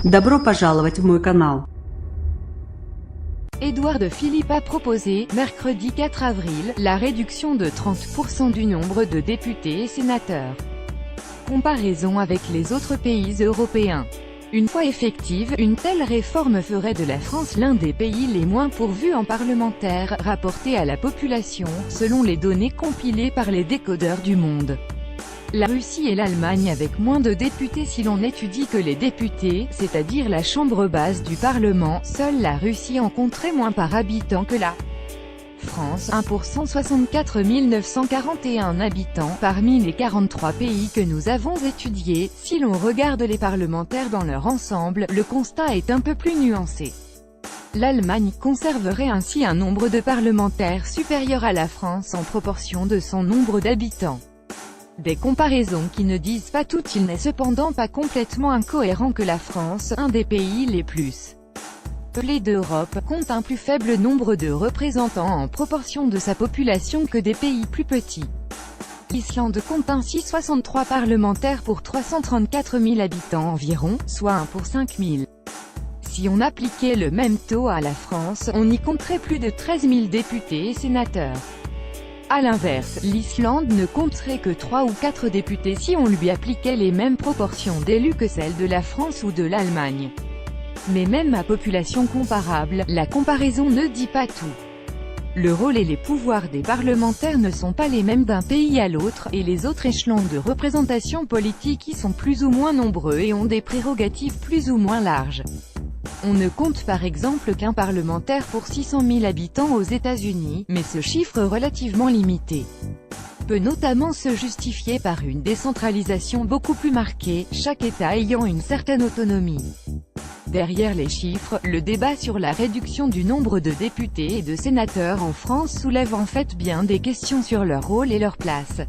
Добро пожаловать в мой канал. Édouard Philippe a proposé, mercredi 4 avril, la réduction de 30% du nombre de députés et sénateurs. Comparaison avec les autres pays européens. Une fois effective, une telle réforme ferait de la France l'un des pays les moins pourvus en parlementaires, rapportés à la population, selon les données compilées par les décodeurs du monde. La Russie et l'Allemagne avec moins de députés. Si l'on étudie que les députés, c'est-à-dire la chambre basse du Parlement, seule la Russie en compterait moins par habitant que la France, 1 pour 164 941 habitants, parmi les 43 pays que nous avons étudiés. Si l'on regarde les parlementaires dans leur ensemble, le constat est un peu plus nuancé. L'Allemagne conserverait ainsi un nombre de parlementaires supérieur à la France en proportion de son nombre d'habitants. Des comparaisons qui ne disent pas tout. Il n'est cependant pas complètement incohérent que la France, un des pays les plus peuplés d'Europe, compte un plus faible nombre de représentants en proportion de sa population que des pays plus petits. L'Islande compte ainsi 63 parlementaires pour 334 000 habitants environ, soit 1 pour 5 000. Si on appliquait le même taux à la France, on y compterait plus de 13 000 députés et sénateurs. A l'inverse, l'Islande ne compterait que 3 ou 4 députés si on lui appliquait les mêmes proportions d'élus que celles de la France ou de l'Allemagne. Mais même à population comparable, la comparaison ne dit pas tout. Le rôle et les pouvoirs des parlementaires ne sont pas les mêmes d'un pays à l'autre, et les autres échelons de représentation politique y sont plus ou moins nombreux et ont des prérogatives plus ou moins larges. On ne compte par exemple qu'un parlementaire pour 600 000 habitants aux États-Unis, mais ce chiffre relativement limité peut notamment se justifier par une décentralisation beaucoup plus marquée, chaque État ayant une certaine autonomie. Derrière les chiffres, le débat sur la réduction du nombre de députés et de sénateurs en France soulève en fait bien des questions sur leur rôle et leur place.